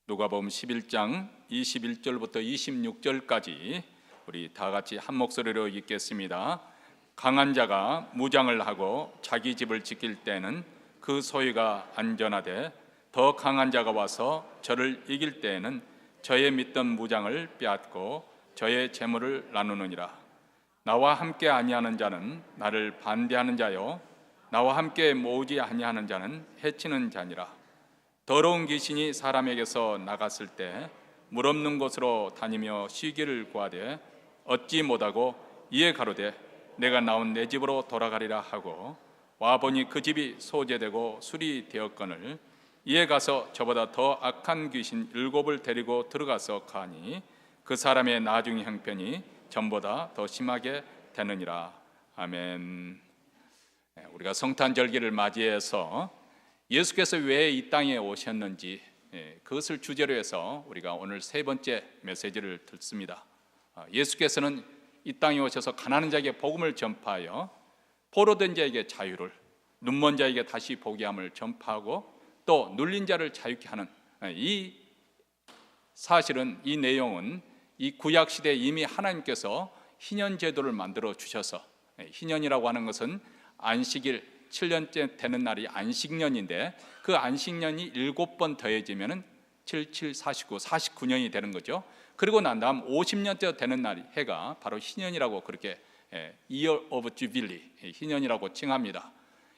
누가복음 11장 21절부터 26절까지 우리 다 같이 한 목소리로 읽겠습니다. 강한 자가 무장을 하고 자기 집을 지킬 때는 그 소유가 안전하되 더 강한 자가 와서 저를 이길 때에는 저의 믿던 무장을 빼앗고 저의 재물을 나누느니라. 나와 함께 아니하는 자는 나를 반대하는 자요 나와 함께 모으지 아니하는 자는 해치는 자니라. 더러운 귀신이 사람에게서 나갔을 때 물 없는 곳으로 다니며 쉬기를 구하되 얻지 못하고 이에 가로되 내가 나온 내 집으로 돌아가리라 하고 와보니 그 집이 소재되고 수리되었거늘 이에 가서 저보다 더 악한 귀신 7을 데리고 들어가서 가니 그 사람의 나중 형편이 전보다 더 심하게 되느니라. 아멘. 우리가 성탄절기를 맞이해서 예수께서 왜 이 땅에 오셨는지 그것을 주제로 해서 우리가 오늘 세 번째 메시지를 듣습니다. 예수께서는 이 땅에 오셔서 가난한 자에게 복음을 전파하여 포로된 자에게 자유를, 눈먼 자에게 다시 보게 함을 전파하고 또 눌린 자를 자유케 하는 이 사실은, 이 내용은 이 구약 시대에 이미 하나님께서 희년 제도를 만들어 주셔서, 희년이라고 하는 것은 안식일 7년째 되는 날이 안식년인데 그 안식년이 7번 더해지면 7, 7, 49, 49년이 되는 거죠. 그리고 난 다음 50년째 되는 날이 해가 바로 희년이라고 그렇게 Year of Jubilee, 희년이라고 칭합니다.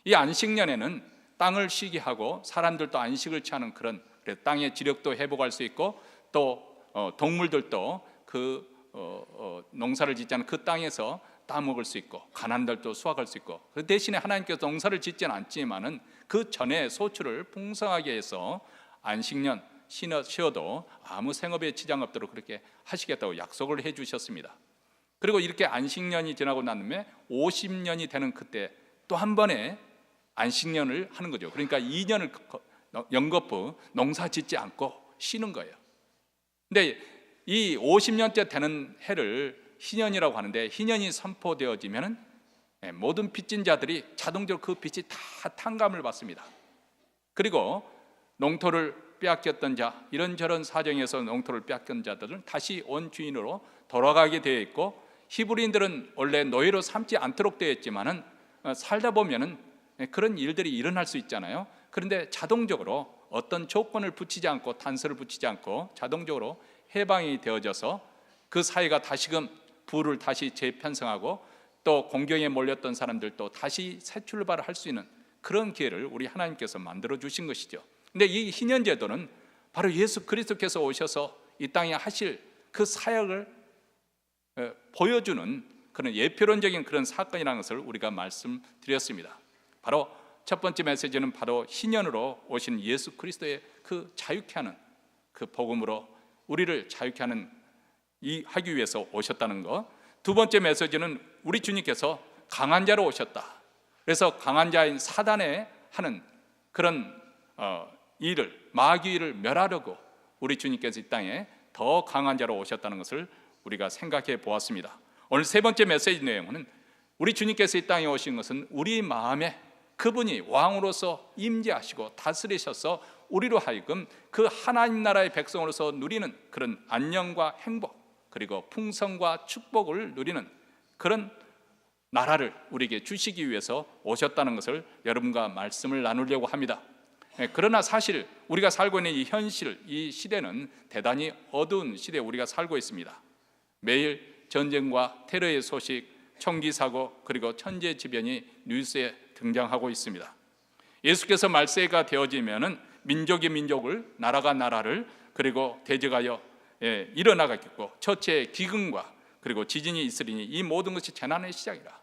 이 안식년에는 땅을 쉬게 하고 사람들도 안식을 취하는 그런, 땅의 지력도 회복할 수 있고 또 동물들도 그 농사를 짓지 않은 그 땅에서 따먹을 수 있고 가난들도 수확할 수 있고, 그 대신에 하나님께서 농사를 짓지는 않지만은 그 전에 소출을 풍성하게 해서 안식년 쉬어도 아무 생업에 지장 없도록 그렇게 하시겠다고 약속을 해 주셨습니다. 그리고 이렇게 안식년이 지나고 난 후에 50년이 되는 그때 또 한 번의 안식년을 하는 거죠. 그러니까 2년을 연거푸 농사 짓지 않고 쉬는 거예요. 근데 이 50년째 되는 해를 희년이라고 하는데, 희년이 선포되어지면 모든 빚진 자들이 자동적으로 그 빚이 다 탕감을 받습니다. 그리고 농토를 빼앗겼던 자, 이런저런 사정에서 농토를 빼앗긴 자들은 다시 원주인으로 돌아가게 되어 있고, 히브리인들은 원래 노예로 삼지 않도록 되어 있지만은 살다 보면은 그런 일들이 일어날 수 있잖아요. 그런데 자동적으로 어떤 조건을 붙이지 않고, 단서를 붙이지 않고 자동적으로 해방이 되어져서 그 사회가 다시금 부를 다시 재편성하고 또 공경에 몰렸던 사람들도 다시 새 출발을 할 수 있는 그런 기회를 우리 하나님께서 만들어 주신 것이죠. 근데 이 희년 제도는 바로 예수 그리스도께서 오셔서 이 땅에 하실 그 사역을 보여주는 그런 예표론적인 그런 사건이라는 것을 우리가 말씀드렸습니다. 바로 첫 번째 메시지는 바로 희년으로 오신 예수 그리스도의 그 자유케 하는 그 복음으로 우리를 자유케 하는 하기 위해서 오셨다는 것. 두 번째 메시지는 우리 주님께서 강한 자로 오셨다. 그래서 강한 자인 사단에 하는 그런 일을, 마귀를 멸하려고 우리 주님께서 이 땅에 더 강한 자로 오셨다는 것을 우리가 생각해 보았습니다. 오늘 세 번째 메시지 내용은 우리 주님께서 이 땅에 오신 것은 우리 마음에 그분이 왕으로서 임재하시고 다스리셔서 우리로 하여금 그 하나님 나라의 백성으로서 누리는 그런 안녕과 행복, 그리고 풍성과 축복을 누리는 그런 나라를 우리에게 주시기 위해서 오셨다는 것을 여러분과 말씀을 나누려고 합니다. 그러나 사실 우리가 살고 있는 이 현실, 이 시대는 대단히 어두운 시대에 우리가 살고 있습니다. 매일 전쟁과 테러의 소식, 총기 사고, 그리고 천재지변이 뉴스에 등장하고 있습니다. 예수께서 말세가 되어지면은 민족이 민족을, 나라가 나라를, 그리고 대적하여 일어나겠고 처체의 기근과 그리고 지진이 있으리니 이 모든 것이 재난의 시작이라.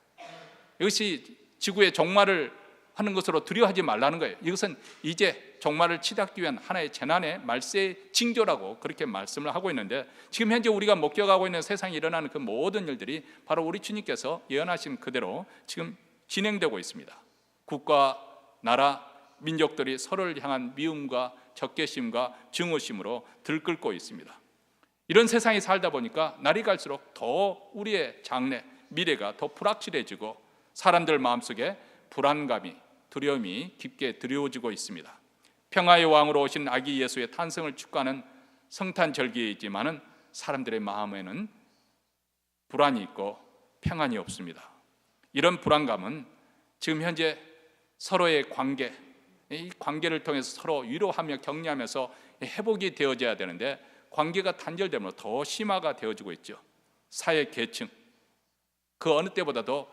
이것이 지구의 종말을 하는 것으로 두려워하지 말라는 거예요. 이것은 이제 종말을 치닫기 위한 하나의 재난의 말세의 징조라고 그렇게 말씀을 하고 있는데, 지금 현재 우리가 목격하고 있는 세상에 일어나는 그 모든 일들이 바로 우리 주님께서 예언하신 그대로 지금 진행되고 있습니다. 국가, 나라, 민족들이 서로를 향한 미움과 적개심과 증오심으로 들끓고 있습니다. 이런 세상에 살다 보니까 날이 갈수록 더 우리의 장래, 미래가 더 불확실해지고 사람들 마음속에 불안감이, 두려움이 깊게 드리워지고 있습니다. 평화의 왕으로 오신 아기 예수의 탄생을 축구하는 성탄절기에 있지만은 사람들의 마음에는 불안이 있고 평안이 없습니다. 이런 불안감은 지금 현재 서로의 관계, 이 관계를 통해서 서로 위로하며 격려하면서 회복이 되어져야 되는데 관계가 단절되면 더 심화가 되어지고 있죠. 사회 계층, 그 어느 때보다도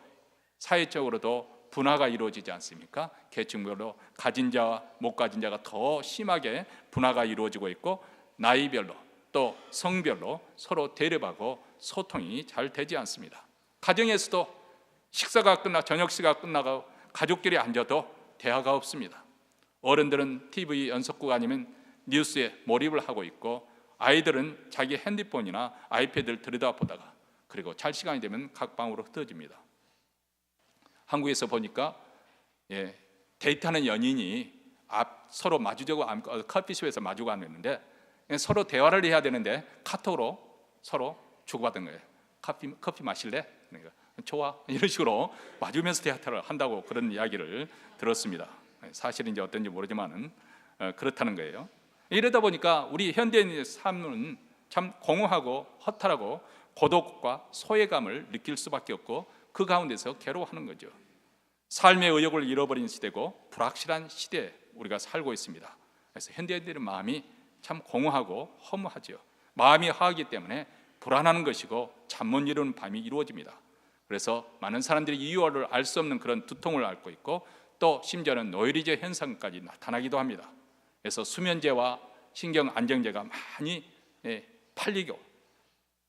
사회적으로도 분화가 이루어지지 않습니까? 계층별로 가진 자와 못 가진 자가 더 심하게 분화가 이루어지고 있고, 나이별로 또 성별로 서로 대립하고 소통이 잘 되지 않습니다. 가정에서도 식사가 끝나 저녁 시간 끝나고 가족끼리 앉아도 대화가 없습니다. 어른들은 TV 연속극 아니면 뉴스에 몰입을 하고 있고, 아이들은 자기 핸드폰이나 아이패드를 들여다보다가 그리고 잘 시간이 되면 각 방으로 흩어집니다. 한국에서 보니까 데이트하는 연인이 서로 마주보고 커피숍에서 마주가 있는데 서로 대화를 해야 되는데 카톡으로 서로 주고받은 거예요. 커피 마실래? 그러니까 좋아, 이런 식으로 마주면서 대화를 한다고 그런 이야기를 들었습니다. 사실은 이제 어떤지 모르지만은 그렇다는 거예요. 이러다 보니까 우리 현대인의 삶은 참 공허하고 허탈하고 고독과 소외감을 느낄 수밖에 없고, 그 가운데서 괴로워하는 거죠. 삶의 의욕을 잃어버린 시대고 불확실한 시대에 우리가 살고 있습니다. 그래서 현대인들의 마음이 참 공허하고 허무하죠. 마음이 허하기 때문에 불안하는 것이고 잠 못 이루는 밤이 이루어집니다. 그래서 많은 사람들이 이유를 알 수 없는 그런 두통을 앓고 있고, 또 심지어는 노이로제 현상까지 나타나기도 합니다. 그래서 수면제와 신경 안정제가 많이 팔리고,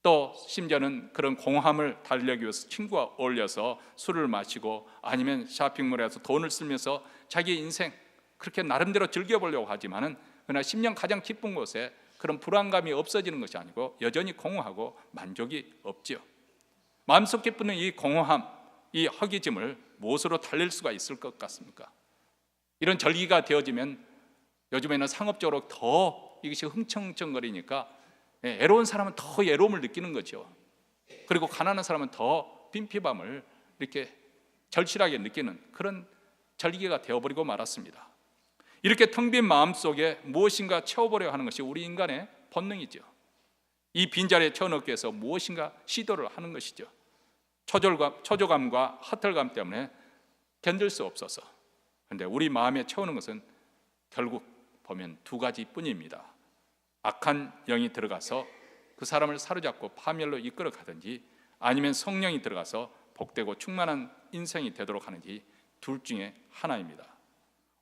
또 심지어는 그런 공허함을 달래기 위해서 친구와 어울려서 술을 마시고 아니면 쇼핑몰에서 돈을 쓰면서 자기 인생 그렇게 나름대로 즐겨보려고 하지만은 그러나 심령 가장 깊은 곳에 그런 불안감이 없어지는 것이 아니고 여전히 공허하고 만족이 없지요. 마음속 깊은 이 공허함, 이 허기짐을 무엇으로 달랠 수가 있을 것 같습니까? 이런 절기가 되어지면 요즘에는 상업적으로 더 이것이 흥청흥청거리니까 애로운 사람은 더 애로움을 느끼는 거죠. 그리고 가난한 사람은 더 빈피밤을 이렇게 절실하게 느끼는 그런 절기가 되어버리고 말았습니다. 이렇게 텅 빈 마음속에 무엇인가 채워보려 하는 것이 우리 인간의 본능이죠. 이 빈자리에 채워넣기 위해서 무엇인가 시도를 하는 것이죠. 초조감과 허탈감 때문에 견딜 수 없어서. 그런데 우리 마음에 채우는 것은 결국 보면 두 가지뿐입니다. 악한 영이 들어가서 그 사람을 사로잡고 파멸로 이끌어 가든지, 아니면 성령이 들어가서 복되고 충만한 인생이 되도록 하는지, 둘 중에 하나입니다.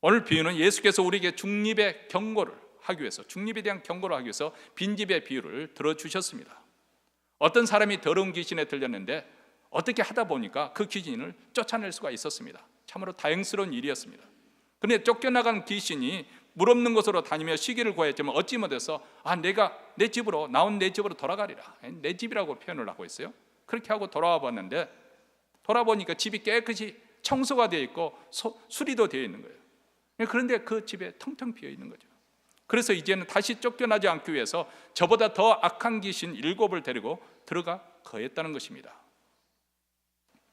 오늘 비유는 예수께서 우리에게 중립의 경고를 하기 위해서, 중립에 대한 경고를 하기 위해서 빈집의 비유를 들어주셨습니다. 어떤 사람이 더러운 귀신에 들렸는데 어떻게 하다 보니까 그 귀신을 쫓아낼 수가 있었습니다. 참으로 다행스러운 일이었습니다. 그런데 쫓겨나간 귀신이 물 없는 곳으로 다니며 쉬기를 구했지만 어찌 못해서 내가 내 집으로 돌아가리라, 내 집이라고 표현을 하고 있어요. 그렇게 하고 돌아와 봤는데, 돌아보니까 집이 깨끗이 청소가 되어 있고 수리도 되어 있는 거예요. 그런데 그 집에 텅텅 비어 있는 거죠. 그래서 이제는 다시 쫓겨나지 않기 위해서 저보다 더 악한 귀신 7을 데리고 들어가 거했다는 것입니다.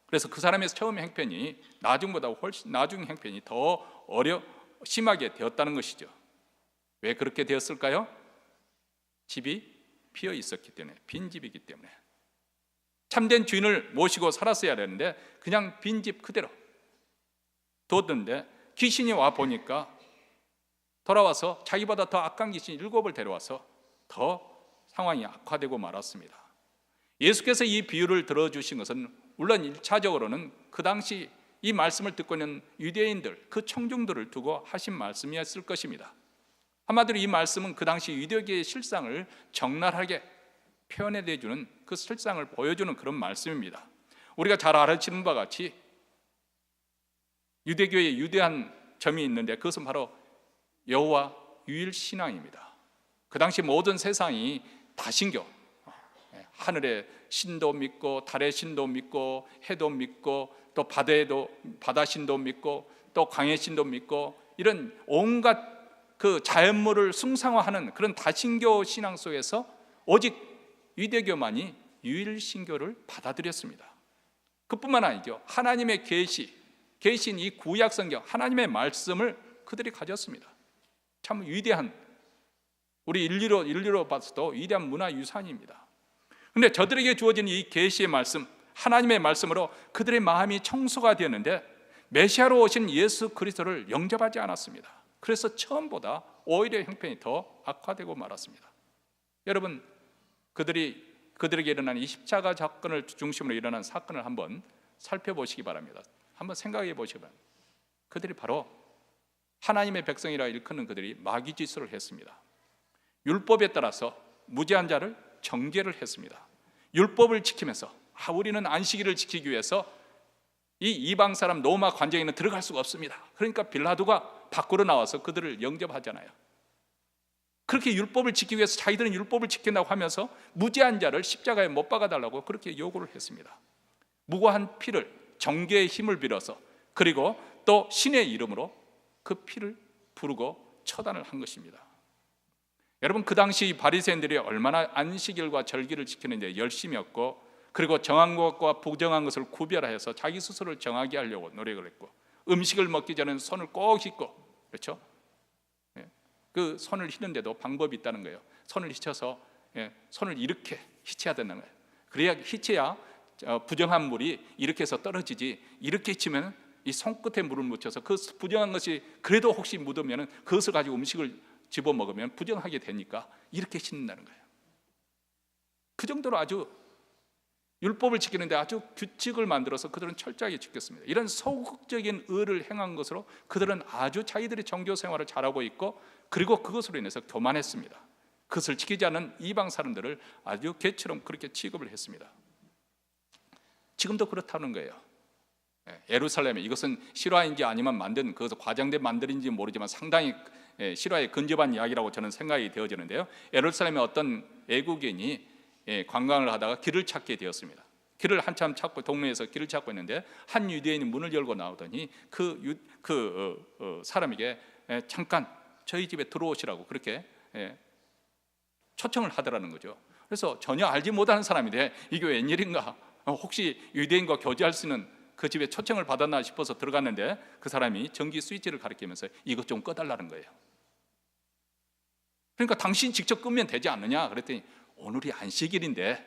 그래서 그 사람의 처음 행편이 나중보다 훨씬 나중 행편이 더 심하게 되었다는 것이죠. 왜 그렇게 되었을까요? 집이 비어 있었기 때문에, 빈 집이기 때문에. 참된 주인을 모시고 살았어야 되는데 그냥 빈 집 그대로 뒀는데, 귀신이 와 보니까 돌아와서 자기보다 더 악한 귀신 7을 데려와서 더 상황이 악화되고 말았습니다. 예수께서 이 비유를 들어주신 것은 물론 1차적으로는 그 당시 이 말씀을 듣고 있는 유대인들, 그 청중들을 두고 하신 말씀이었을 것입니다. 한마디로 이 말씀은 그 당시 유대교의 실상을 적나라하게 표현해주는, 그 실상을 보여주는 그런 말씀입니다. 우리가 잘 알아지는 바와 같이 유대교의 유대한 점이 있는데, 그것은 바로 여호와 유일신앙입니다. 그 당시 모든 세상이 다신교, 하늘의 신도 믿고 달의 신도 믿고 해도 믿고 또 바다 신도 믿고 또 강의 신도 믿고, 이런 온갖 그 자연물을 숭상화하는 그런 다신교 신앙 속에서 오직 유대교만이 유일신교를 받아들였습니다. 그뿐만 아니죠. 하나님의 계신 이 구약 성경, 하나님의 말씀을 그들이 가졌습니다. 참 위대한 우리 인류로 봤어도 위대한 문화유산입니다. 그런데 저들에게 주어진 이 계시의 말씀, 하나님의 말씀으로 그들의 마음이 청소가 되었는데 메시아로 오신 예수 그리스도를 영접하지 않았습니다. 그래서 처음보다 오히려 형편이 더 악화되고 말았습니다. 여러분, 그들에게 일어난 이 십자가 사건을 중심으로 일어난 사건을 한번 살펴보시기 바랍니다. 한번 생각해 보시기 바랍니다. 그들이 바로 하나님의 백성이라 일컫는 그들이 마귀짓을 했습니다. 율법에 따라서 무죄한 자를 정죄를 했습니다. 율법을 지키면서 우리는 안식일을 지키기 위해서 이 이방 사람 로마 관정에는 들어갈 수가 없습니다. 그러니까 빌라도가 밖으로 나와서 그들을 영접하잖아요. 그렇게 율법을 지키기 위해서 자기들은 율법을 지킨다고 하면서 무죄한 자를 십자가에 못 박아달라고 그렇게 요구를 했습니다. 무고한 피를, 정죄의 힘을 빌어서, 그리고 또 신의 이름으로 그 피를 부르고 처단을 한 것입니다. 여러분, 그 당시 바리새인들이 얼마나 안식일과 절기를 지키는 데 열심이었고, 그리고 정한 것과 부정한 것을 구별하여서 자기 스스로를 정하게 하려고 노력을 했고, 음식을 먹기 전에는 손을 꼭 씻고, 그렇죠? 그 손을 씻는데도 방법이 있다는 거예요. 손을 씻어서 손을 이렇게 씻어야 된다는 거예요. 그래야 씻어야 부정한 물이 이렇게 해서 떨어지지, 이렇게 씻으면 이 손끝에 물을 묻혀서 그 부정한 것이 그래도 혹시 묻으면 그것을 가지고 음식을 집어 먹으면 부정하게 되니까 이렇게 씻는다는 거예요. 그 정도로 아주 율법을 지키는데 아주 규칙을 만들어서 그들은 철저하게 지켰습니다. 이런 소극적인 의를 행한 것으로 그들은 아주 자기들의 종교 생활을 잘하고 있고, 그리고 그것으로 인해서 교만했습니다. 그것을 지키지 않은 이방 사람들을 아주 개처럼 그렇게 취급을 했습니다. 지금도 그렇다는 거예요. 예루살렘에, 이것은 실화인지 아니면 만든, 그것은 과장된 만들인지 모르지만 상당히 실화에 근접한 이야기라고 저는 생각이 되어지는데요. 예루살렘에 어떤 외국인이 관광을 하다가 길을 찾게 되었습니다. 길을 한참 찾고, 동네에서 길을 찾고 있는데 한 유대인이 문을 열고 나오더니 사람에게 잠깐 저희 집에 들어오시라고 그렇게 초청을 하더라는 거죠. 그래서 전혀 알지 못하는 사람인데 이게 웬일인가, 혹시 유대인과 교제할 수 있는 그 집에 초청을 받았나 싶어서 들어갔는데 그 사람이 전기 스위치를 가리키면서 이것 좀 꺼달라는 거예요. 그러니까 당신 직접 끄면 되지 않느냐 그랬더니, 오늘이 안식일인데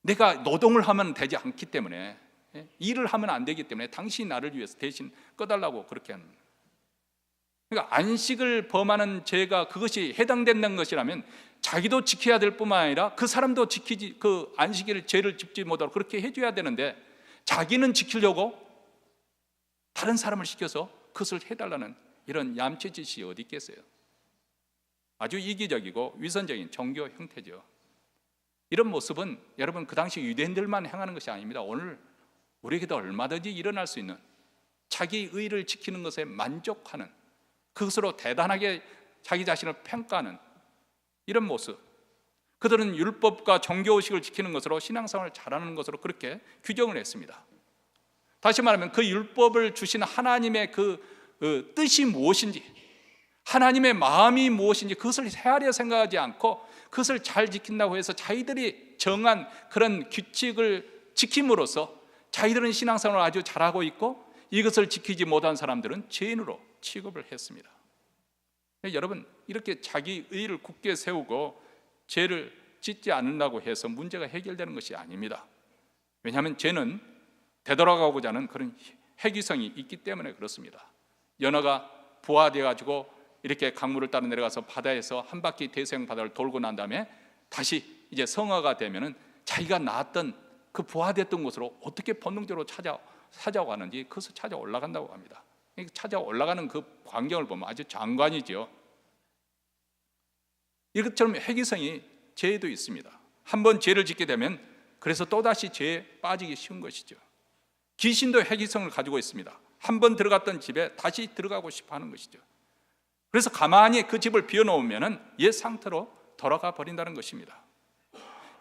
내가 노동을 하면 되지 않기 때문에, 일을 하면 안 되기 때문에 당신이 나를 위해서 대신 꺼달라고 그렇게 하는 거예요. 그러니까 안식을 범하는 죄가 그것이 해당된다는 것이라면 자기도 지켜야 될 뿐만 아니라 그 사람도 지키지, 그 안식일을 죄를 짓지 못하도록 그렇게 해줘야 되는데, 자기는 지키려고 다른 사람을 시켜서 그것을 해달라는 이런 얌체짓이 어디 있겠어요? 아주 이기적이고 위선적인 종교 형태죠. 이런 모습은 여러분 그 당시 유대인들만 행하는 것이 아닙니다. 오늘 우리에게도 얼마든지 일어날 수 있는, 자기 의를 지키는 것에 만족하는, 그것으로 대단하게 자기 자신을 평가하는 이런 모습, 그들은 율법과 종교의식을 지키는 것으로 신앙생활을 잘하는 것으로 그렇게 규정을 했습니다. 다시 말하면 그 율법을 주신 하나님의 그 뜻이 무엇인지, 하나님의 마음이 무엇인지 그것을 헤아려 생각하지 않고 그것을 잘 지킨다고 해서 자기들이 정한 그런 규칙을 지킴으로써 자기들은 신앙생활을 아주 잘하고 있고, 이것을 지키지 못한 사람들은 죄인으로 취급을 했습니다. 여러분, 이렇게 자기 의를 굳게 세우고 죄를 짓지 않는다고 해서 문제가 해결되는 것이 아닙니다. 왜냐하면 죄는 되돌아가고자 하는 그런 회귀성이 있기 때문에 그렇습니다. 연어가 부화되어 가지고 이렇게 강물을 따라 내려가서 바다에서 한 바퀴 대서양 바다를 돌고 난 다음에 다시 이제 성화가 되면은 자기가 낳았던 그 부화됐던 곳으로 어떻게 본능적으로 찾아가는지 그것을 찾아 올라간다고 합니다. 찾아 올라가는 그 광경을 보면 아주 장관이죠. 이것처럼 회귀성이 죄에도 있습니다. 한번 죄를 짓게 되면 그래서 또다시 죄에 빠지기 쉬운 것이죠. 귀신도 회귀성을 가지고 있습니다. 한번 들어갔던 집에 다시 들어가고 싶어 하는 것이죠. 그래서 가만히 그 집을 비워놓으면 옛 상태로 돌아가 버린다는 것입니다.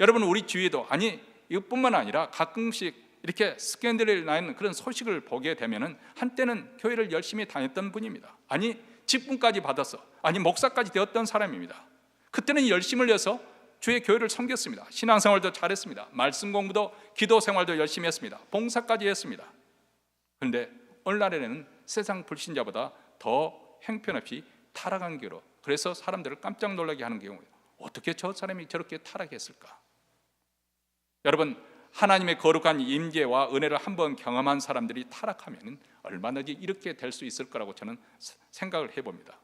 여러분, 우리 주위에도, 아니 이것뿐만 아니라 가끔씩 이렇게 스캔들이 나는 그런 소식을 보게 되면은, 한때는 교회를 열심히 다녔던 분입니다. 아니 직분까지 받아서, 아니 목사까지 되었던 사람입니다. 그때는 열심을 내서 주의 교회를 섬겼습니다. 신앙생활도 잘했습니다. 말씀 공부도, 기도 생활도 열심히 했습니다. 봉사까지 했습니다. 그런데 오늘날에는 세상 불신자보다 더 형편없이 타락한 길로 그래서 사람들을 깜짝 놀라게 하는 경우예요. 어떻게 저 사람이 저렇게 타락했을까? 여러분, 하나님의 거룩한 임재와 은혜를 한번 경험한 사람들이 타락하면 얼마든지 이렇게 될 수 있을 거라고 저는 생각을 해봅니다.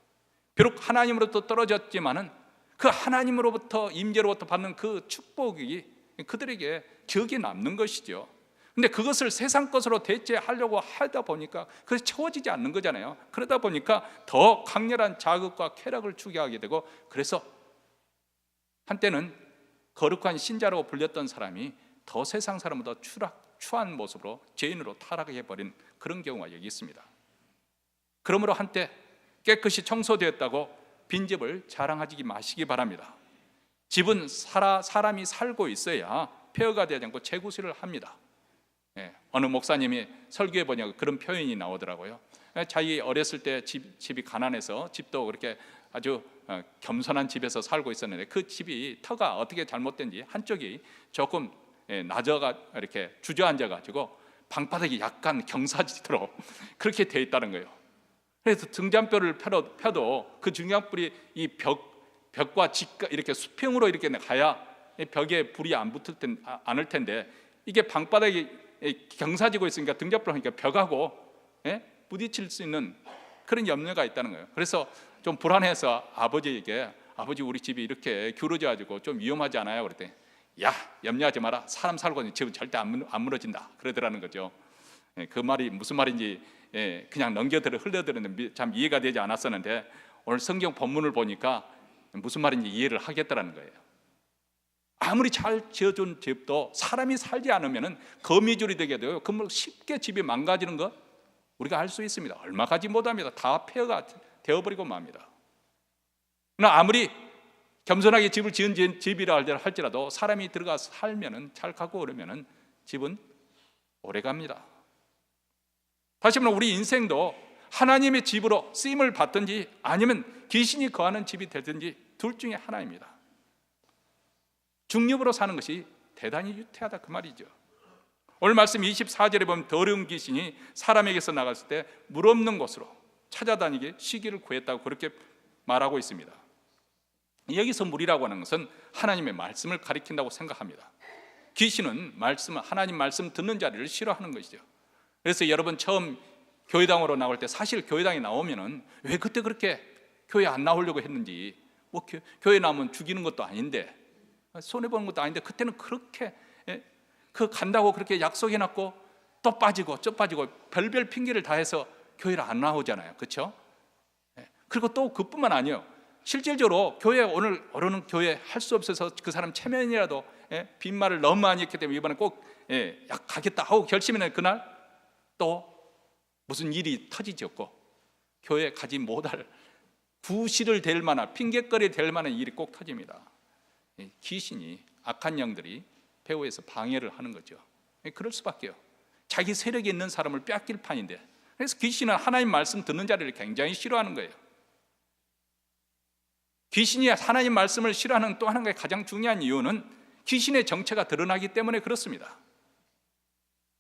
비록 하나님으로부터 떨어졌지만은 그 하나님으로부터 임재로부터 받는 그 축복이 그들에게 기억에 남는 것이죠. 근데 그것을 세상 것으로 대체하려고 하다 보니까 그것이 채워지지 않는 거잖아요. 그러다 보니까 더 강렬한 자극과 쾌락을 주게 하게 되고, 그래서 한때는 거룩한 신자라고 불렸던 사람이 더 세상 사람보다 추한 모습으로 죄인으로 타락해버린 그런 경우가 여기 있습니다. 그러므로 한때 깨끗이 청소되었다고 빈집을 자랑하지 마시기 바랍니다. 집은 사람이 살고 있어야 폐허가 되지 않고 재구실을 합니다. 어느 목사님이 설교해 보니까 그런 표현이 나오더라고요. 자기 어렸을 때 집이 가난해서 집도 그렇게 아주 겸손한 집에서 살고 있었는데 그 집이 터가 어떻게 잘못된지 한쪽이 조금 낮아가 이렇게 주저앉아 가지고 방바닥이 약간 경사지도록 그렇게 돼 있다는 거예요. 그래서 등잔뼈를 펴도 그 등잔불이 이 벽과 집과 이렇게 수평으로 이렇게 가야 벽에 불이 안 붙을 않을 텐데, 이게 방바닥이 경사지고 있으니까 등잔불 하니까 벽하고 부딪힐 수 있는 그런 염려가 있다는 거예요. 그래서 좀 불안해서 아버지에게, 아버지 우리 집이 이렇게 기울어져 가지고 좀 위험하지 않아요? 그랬더니 야, 염려하지 마라, 사람 살고 있는 집은 절대 안 무너진다 그러더라는 거죠. 그 말이 무슨 말인지 그냥 흘려들었는데 참 이해가 되지 않았었는데, 오늘 성경 본문을 보니까 무슨 말인지 이해를 하겠다라는 거예요. 아무리 잘 지어준 집도 사람이 살지 않으면 거미줄이 되게 되고, 그러면 쉽게 집이 망가지는 것 우리가 알 수 있습니다. 얼마 가지 못합니다. 다 폐허가 되어버리고 맙니다. 그러나 아무리 겸손하게 집을 지은 집이라 할지라도 사람이 들어가서 살면은, 잘 갖고 그러면은 집은 오래 갑니다. 다시 말하면 우리 인생도 하나님의 집으로 쓰임을 받든지 아니면 귀신이 거하는 집이 되든지 둘 중에 하나입니다. 중립으로 사는 것이 대단히 유태하다 그 말이죠. 오늘 말씀 24절에 보면 더러운 귀신이 사람에게서 나갔을 때 물 없는 곳으로 찾아다니게 시기를 구했다고 그렇게 말하고 있습니다. 여기서 물이라고 하는 것은 하나님의 말씀을 가리킨다고 생각합니다. 귀신은 하나님 말씀 듣는 자리를 싫어하는 것이죠. 그래서 여러분 처음 교회당으로 나올 때 사실 교회당에 나오면은 왜 그때 그렇게 교회 안 나오려고 했는지, 뭐 교회 나오면 죽이는 것도 아닌데 손해보는 것도 아닌데 그때는 그렇게 간다고 그렇게 약속해놨고 또 빠지고 또 빠지고 별별 핑계를 다 해서 교회를 안 나오잖아요. 그렇죠? 그리고 또 그뿐만 아니에요. 실질적으로 교회 오늘 어른은 교회 할 수 없어서 그 사람 체면이라도 빈말을 너무 많이 했기 때문에 이번에 꼭 가겠다 하고 결심했는 그날 또 무슨 일이 터지지었고 교회 가지 못할 구실을 댈 만한 핑계거리 될 만한 일이 꼭 터집니다. 귀신이, 악한 영들이 배후에서 방해를 하는 거죠. 그럴 수밖에요. 자기 세력이 있는 사람을 빼앗길 판인데, 그래서 귀신은 하나님 말씀 듣는 자리를 굉장히 싫어하는 거예요. 귀신이 하나님 말씀을 싫어하는 또 하나의 가장 중요한 이유는 귀신의 정체가 드러나기 때문에 그렇습니다.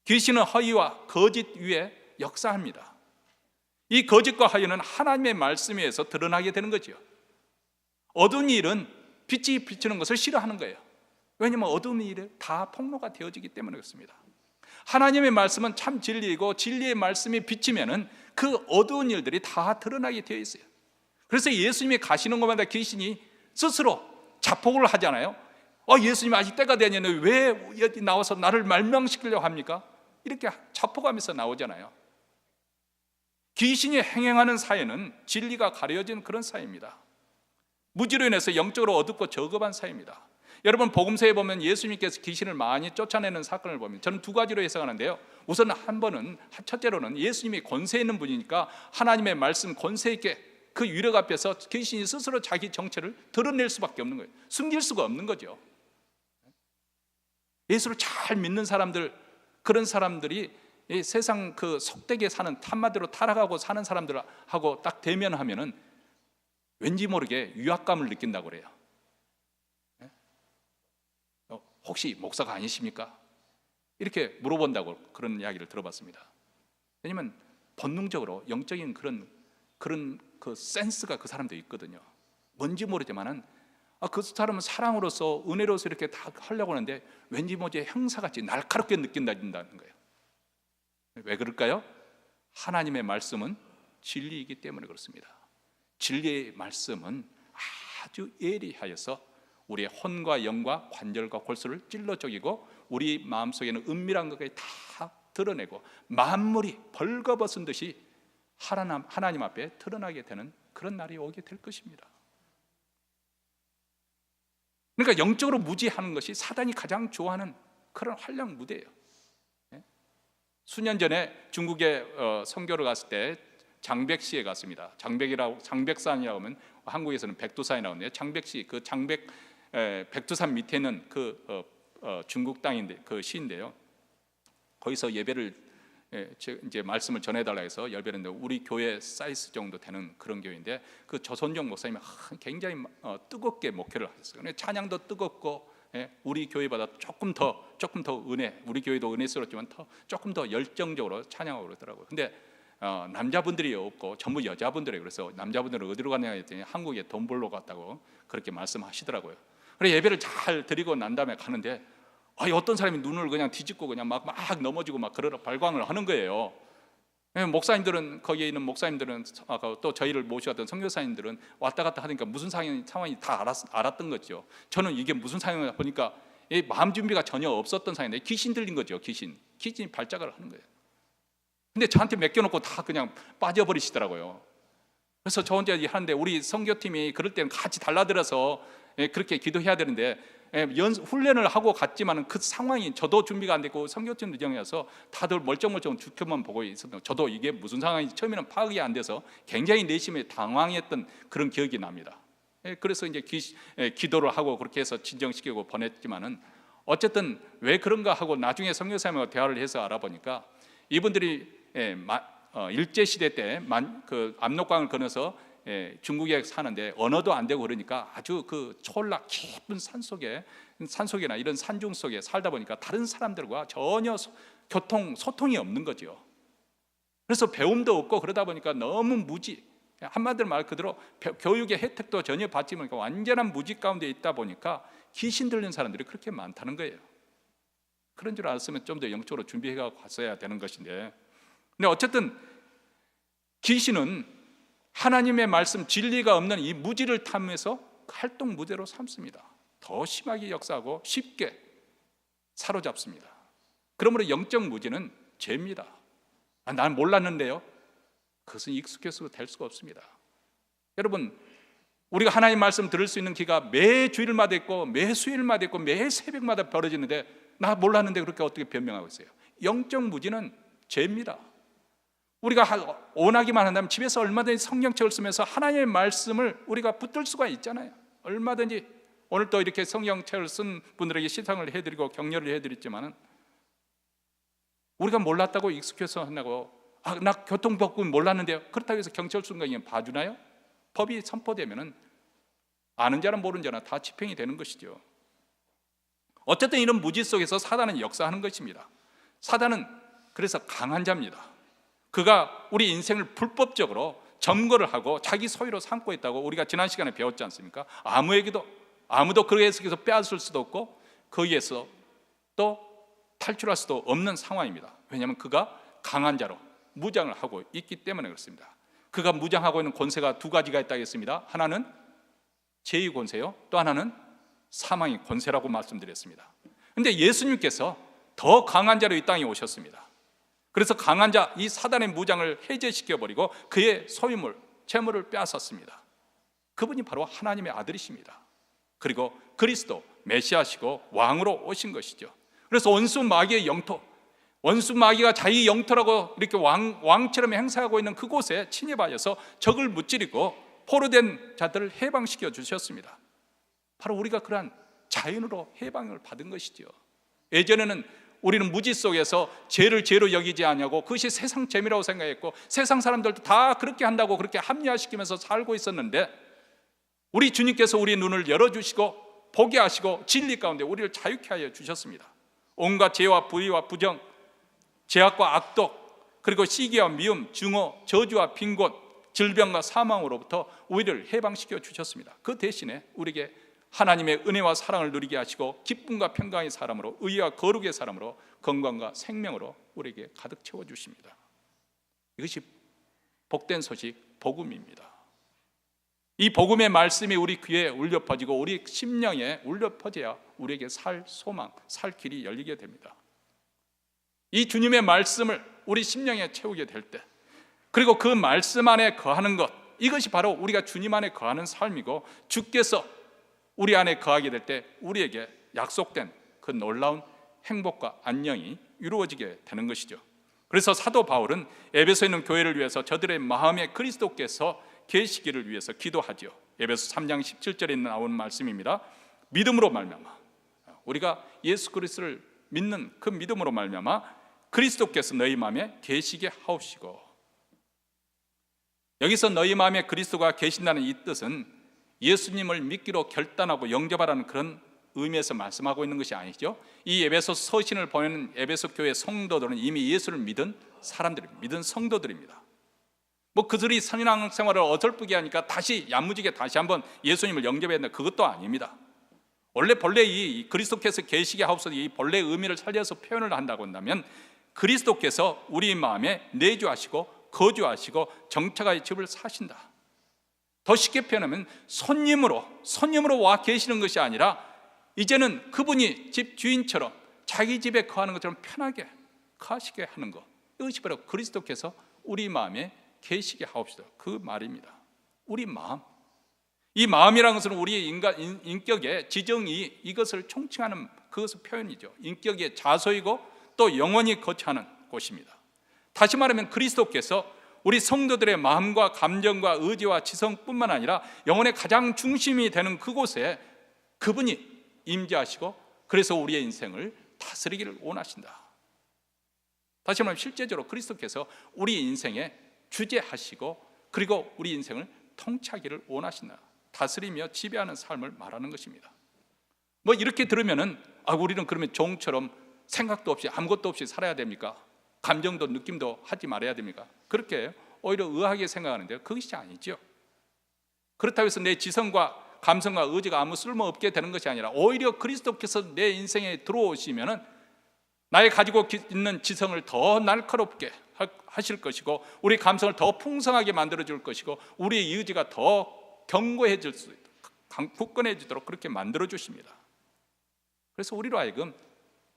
귀신은 허위와 거짓 위에 역사합니다. 이 거짓과 허위는 하나님의 말씀 위에서 드러나게 되는 거죠. 어두운 일은 빛이 비추는 것을 싫어하는 거예요. 왜냐하면 어두운 일은 다 폭로가 되어지기 때문에 그렇습니다. 하나님의 말씀은 참 진리이고 진리의 말씀이 비치면은 그 어두운 일들이 다 드러나게 되어 있어요. 그래서 예수님이 가시는 곳마다 귀신이 스스로 자폭을 하잖아요. 예수님 아직 때가 되냐니 왜 여기 나와서 나를 말명시키려고 합니까? 이렇게 자폭하면서 나오잖아요. 귀신이 행행하는 사회는 진리가 가려진 그런 사회입니다. 무지로 인해서 영적으로 어둡고 저급한 사회입니다. 여러분 복음서에 보면 예수님께서 귀신을 많이 쫓아내는 사건을 보면 저는 두 가지로 해석하는데요. 우선 첫째로는 예수님이 권세 있는 분이니까 하나님의 말씀 권세 있게 그 위력 앞에서 귀신이 스스로 자기 정체를 드러낼 수밖에 없는 거예요. 숨길 수가 없는 거죠. 예수를 잘 믿는 사람들, 그런 사람들이 이 세상 그 속되게 사는 한마디로 타락하고 사는 사람들하고 딱 대면하면은 왠지 모르게 위압감을 느낀다고 그래요. 혹시 목사가 아니십니까? 이렇게 물어본다고 그런 이야기를 들어봤습니다. 왜냐하면 본능적으로 영적인 그런 그 센스가 그 사람도 있거든요. 뭔지 모르지만은 그 사람은 사랑으로서 은혜로서 이렇게 다 하려고 하는데 왠지 뭐지 형사같이 날카롭게 느낀다는 거예요. 왜 그럴까요? 하나님의 말씀은 진리이기 때문에 그렇습니다. 진리의 말씀은 아주 예리하여서 우리의 혼과 영과 관절과 골수를 찔러 쪼개고 우리 마음속에는 은밀한 것까지 다 드러내고 만물이 벌거벗은 듯이 하나님 앞에 드러나게 되는 그런 날이 오게 될 것입니다. 그러니까 영적으로 무지하는 것이 사단이 가장 좋아하는 그런 활약 무대예요. 수년 전에 중국에 선교를 갔을 때 장백시에 갔습니다. 장백산이라고 하면 한국에서는 백두산이라고 하는데 장백시, 그 백두산 밑에 있는 그 중국 땅인데 그 시인데요. 거기서 예배를 이제 말씀을 전해달라 해서 예배했는데 우리 교회 사이즈 정도 되는 그런 교회인데 그 조선종 목사님이 굉장히 뜨겁게 목회를 하셨어요. 근데 찬양도 뜨겁고 우리 교회보다 조금 더 은혜, 우리 교회도 은혜스럽지만 조금 더 열정적으로 찬양하고 그러더라고요. 근데 남자분들이 없고 전부 여자분들이 그래서 남자분들은 어디로 갔냐 했더니 한국에 돈 벌러 갔다고 그렇게 말씀하시더라고요. 그래서 예배를 잘 드리고 난 다음에 가는데 어떤 사람이 눈을 그냥 뒤집고 그냥 막 넘어지고 막 그러라 발광을 하는 거예요. 목사님들은, 거기에 있는 목사님들은 또 저희를 모셔왔던 선교사님들은 왔다 갔다 하니까 무슨 상황이 다 알았던 거죠. 저는 이게 무슨 상황이냐 보니까 마음 준비가 전혀 없었던 상황인데 귀신 들린 거죠. 귀신이 발작을 하는 거예요. 근데 저한테 맡겨놓고 다 그냥 빠져버리시더라고요. 그래서 저 혼자 하는데 우리 선교팀이 그럴 때는 같이 달라들어서 그렇게 기도해야 되는데 훈련을 하고 갔지만 그 상황이 저도 준비가 안 됐고 선교팀 누정이어서 다들 멀쩡멀쩡 지켜만 보고 있었던, 저도 이게 무슨 상황인지 처음에는 파악이 안 돼서 굉장히 내심에 당황했던 그런 기억이 납니다. 그래서 이제 기도를 하고 그렇게 해서 진정시키고 보냈지만은 어쨌든 왜 그런가 하고 나중에 선교사님과 대화를 해서 알아보니까 이분들이 일제시대 때 그 압록강을 건너서 중국에 사는데 언어도 안 되고 그러니까 아주 그 초락 깊은 산속이나 이런 산중 속에 살다 보니까 다른 사람들과 전혀 소통이 없는 거죠. 그래서 배움도 없고 그러다 보니까 너무 무지, 한마디로 말 그대로 교육의 혜택도 전혀 받지 못하니까 완전한 무지 가운데 있다 보니까 귀신 들린 사람들이 그렇게 많다는 거예요. 그런 줄 알았으면 좀 더 영적으로 준비해가 갔어야 되는 것인데, 근데 어쨌든 귀신은 하나님의 말씀 진리가 없는 이 무지를 탐해서 활동 무대로 삼습니다. 더 심하게 역사하고 쉽게 사로잡습니다. 그러므로 영적 무지는 죄입니다. 난 몰랐는데요. 그것은 익숙해서 될 수가 없습니다. 여러분, 우리가 하나님 말씀 들을 수 있는 기가 매 주일마다 있고 매 수요일마다 있고 매 새벽마다 벌어지는데 나 몰랐는데 그렇게 어떻게 변명하고 있어요? 영적 무지는 죄입니다. 우리가 원하기만 한다면 집에서 얼마든지 성경책을 쓰면서 하나님의 말씀을 우리가 붙들 수가 있잖아요. 얼마든지. 오늘 또 이렇게 성경책을 쓴 분들에게 시상을 해드리고 격려를 해드렸지만은 우리가 몰랐다고 익숙해서 한다고 나 교통법규 몰랐는데요. 그렇다고 해서 경찰서가 봐주나요? 법이 선포되면은 아는 자나 모르는 자나 다 집행이 되는 것이죠. 어쨌든 이런 무지 속에서 사단은 역사하는 것입니다. 사단은 그래서 강한 자입니다. 그가 우리 인생을 불법적으로 점거를 하고 자기 소유로 삼고 있다고 우리가 지난 시간에 배웠지 않습니까? 아무도 그에서 빼앗을 수도 없고 거기에서 또 탈출할 수도 없는 상황입니다. 왜냐하면 그가 강한 자로 무장을 하고 있기 때문에 그렇습니다. 그가 무장하고 있는 권세가 두 가지가 있다고 했습니다. 하나는 죄의 권세요, 또 하나는 사망의 권세라고 말씀드렸습니다. 그런데 예수님께서 더 강한 자로 이 땅에 오셨습니다. 그래서 강한 자, 이 사단의 무장을 해제시켜버리고 그의 소유물, 재물을 빼앗았습니다. 그분이 바로 하나님의 아들이십니다. 그리고 그리스도, 메시아시고 왕으로 오신 것이죠. 그래서 원수 마귀의 영토, 원수 마귀가 자기 영토라고 이렇게 왕처럼 행사하고 있는 그곳에 침입하여서 적을 무찌르고 포로된 자들을 해방시켜 주셨습니다. 바로 우리가 그러한 자연으로 해방을 받은 것이죠. 예전에는 우리는 무지 속에서 죄를 죄로 여기지 않냐고 그것이 세상 재미라고 생각했고 세상 사람들도 다 그렇게 한다고 그렇게 합리화시키면서 살고 있었는데 우리 주님께서 우리 눈을 열어주시고 보게 하시고 진리 가운데 우리를 자유케 하여 주셨습니다. 온갖 죄와 불의와 부정, 죄악과 악독, 그리고 시기와 미움, 증오, 저주와 빈곤, 질병과 사망으로부터 우리를 해방시켜 주셨습니다. 그 대신에 우리에게 하나님의 은혜와 사랑을 누리게 하시고 기쁨과 평강의 사람으로, 의와 거룩의 사람으로, 건강과 생명으로 우리에게 가득 채워 주십니다. 이것이 복된 소식, 복음입니다. 이 복음의 말씀이 우리 귀에 울려 퍼지고 우리 심령에 울려 퍼져야 우리에게 살 소망, 살 길이 열리게 됩니다. 이 주님의 말씀을 우리 심령에 채우게 될 때, 그리고 그 말씀 안에 거하는 것, 이것이 바로 우리가 주님 안에 거하는 삶이고, 주께서 우리 안에 거하게 될 때 우리에게 약속된 그 놀라운 행복과 안녕이 이루어지게 되는 것이죠. 그래서 사도 바울은 에베소에 있는 교회를 위해서 저들의 마음에 그리스도께서 계시기를 위해서 기도하죠. 에베소 3장 17절에 나오는 말씀입니다. 믿음으로 말미암아, 우리가 예수 그리스도를 믿는 그 믿음으로 말미암아 그리스도께서 너희 마음에 계시게 하옵시고. 여기서 너희 마음에 그리스도가 계신다는 이 뜻은 예수님을 믿기로 결단하고 영접하라는 그런 의미에서 말씀하고 있는 것이 아니죠. 이 에베소 서신을 보면 에베소 교회 성도들은 이미 예수를 믿은 사람들입니다. 믿은 성도들입니다. 그들이 신앙생활을 어설프게 하니까 다시 야무지게 다시 한번 예수님을 영접해야 된다, 그것도 아닙니다. 본래 이 그리스도께서 계시게 하옵소서, 이 본래 의미를 살려서 표현을 한다고 한다면 그리스도께서 우리 마음에 내주하시고 거주하시고 정착하여 집을 사신다. 더 쉽게 표현하면 손님으로 와 계시는 것이 아니라 이제는 그분이 집 주인처럼 자기 집에 거하는 것처럼 편하게 거하시게 하는 것, 이것이 바로 그리스도께서 우리 마음에 계시게 하옵시다, 그 말입니다. 우리 마음, 이 마음이라는 것은 우리의 인격의 지정이 이것을 총칭하는 그것의 표현이죠. 인격의 자소이고 또 영원히 거처하는 곳입니다. 다시 말하면 그리스도께서 우리 성도들의 마음과 감정과 의지와 지성뿐만 아니라 영혼의 가장 중심이 되는 그곳에 그분이 임재하시고, 그래서 우리의 인생을 다스리기를 원하신다. 다시 말하면 실제적으로 그리스도께서 우리 인생에 주재하시고 그리고 우리 인생을 통치하기를 원하신다. 다스리며 지배하는 삶을 말하는 것입니다. 이렇게 들으면은 우리는 그러면 종처럼 생각도 없이 아무것도 없이 살아야 됩니까? 감정도 느낌도 하지 말아야 됩니까? 그렇게 오히려 의아하게 생각하는데요, 그것이 아니죠. 그렇다고 해서 내 지성과 감성과 의지가 아무 쓸모없게 되는 것이 아니라 오히려 그리스도께서 내 인생에 들어오시면은 나의 가지고 있는 지성을 더 날카롭게 하실 것이고, 우리 감성을 더 풍성하게 만들어 줄 것이고, 우리의 의지가 더 견고해질 수 있도록, 굳건해지도록 그렇게 만들어 주십니다. 그래서 우리로 하여금